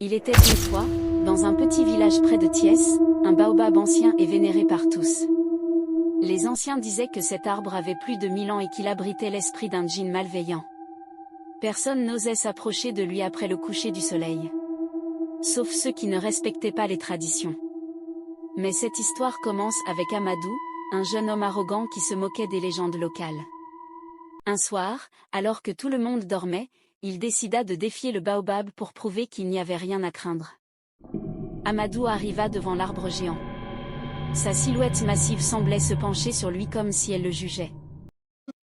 Il était une fois, dans un petit village près de Thiès, un baobab ancien et vénéré par tous. Les anciens disaient que cet arbre avait plus de 1000 ans et qu'il abritait l'esprit d'un djinn malveillant. Personne n'osait s'approcher de lui après le coucher du soleil. Sauf ceux qui ne respectaient pas les traditions. Mais cette histoire commence avec Amadou, un jeune homme arrogant qui se moquait des légendes locales. Un soir, alors que tout le monde dormait, il décida de défier le baobab pour prouver qu'il n'y avait rien à craindre. Amadou arriva devant l'arbre géant. Sa silhouette massive semblait se pencher sur lui comme si elle le jugeait.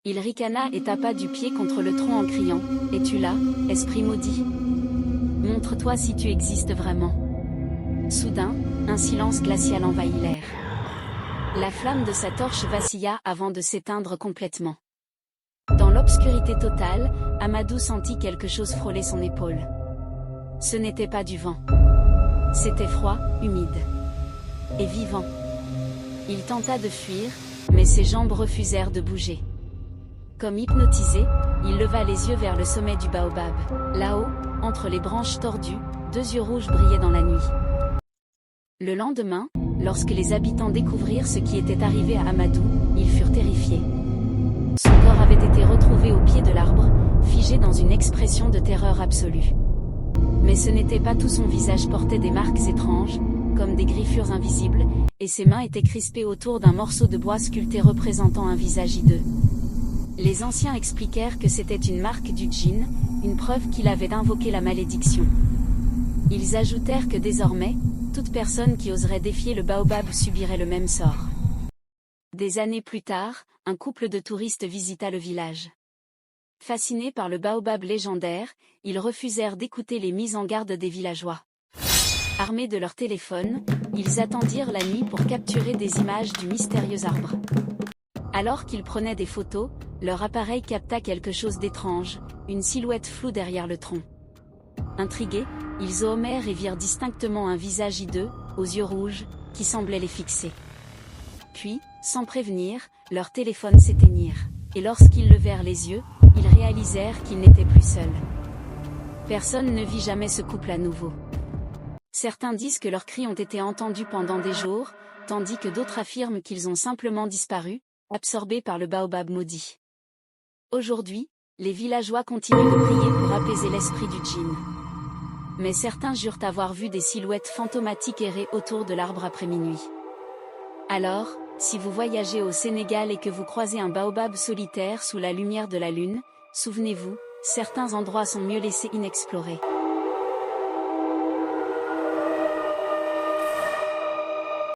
Il ricana et tapa du pied contre le tronc en criant « Es-tu là, esprit maudit ? Montre-toi si tu existes vraiment !» Soudain, un silence glacial envahit l'air. La flamme de sa torche vacilla avant de s'éteindre complètement. Dans l'obscurité totale, Amadou sentit quelque chose frôler son épaule. Ce n'était pas du vent. C'était froid, humide et vivant. Il tenta de fuir, mais ses jambes refusèrent de bouger. Comme hypnotisé, il leva les yeux vers le sommet du baobab. Là-haut, entre les branches tordues, 2 yeux rouges brillaient dans la nuit. Le lendemain, lorsque les habitants découvrirent ce qui était arrivé à Amadou, ils furent terrifiés. Son corps avait été retrouvé au pied de l'arbre, figé dans une expression de terreur absolue. Mais ce n'était pas tout, son visage portait des marques étranges, comme des griffures invisibles, et ses mains étaient crispées autour d'un morceau de bois sculpté représentant un visage hideux. Les anciens expliquèrent que c'était une marque du djinn, une preuve qu'il avait invoqué la malédiction. Ils ajoutèrent que désormais, toute personne qui oserait défier le baobab subirait le même sort. Des années plus tard, un couple de touristes visita le village. Fascinés par le baobab légendaire, ils refusèrent d'écouter les mises en garde des villageois. Armés de leur téléphone, ils attendirent la nuit pour capturer des images du mystérieux arbre. Alors qu'ils prenaient des photos, leur appareil capta quelque chose d'étrange, une silhouette floue derrière le tronc. Intrigués, ils zoomèrent et virent distinctement un visage hideux, aux yeux rouges, qui semblait les fixer. Puis, sans prévenir, leurs téléphones s'éteignirent. Et lorsqu'ils levèrent les yeux, ils réalisèrent qu'ils n'étaient plus seuls. Personne ne vit jamais ce couple à nouveau. Certains disent que leurs cris ont été entendus pendant des jours, tandis que d'autres affirment qu'ils ont simplement disparu, absorbés par le baobab maudit. Aujourd'hui, les villageois continuent de prier pour apaiser l'esprit du djinn. Mais certains jurent avoir vu des silhouettes fantomatiques errer autour de l'arbre après minuit. Alors, si vous voyagez au Sénégal et que vous croisez un baobab solitaire sous la lumière de la lune, souvenez-vous, certains endroits sont mieux laissés inexplorés.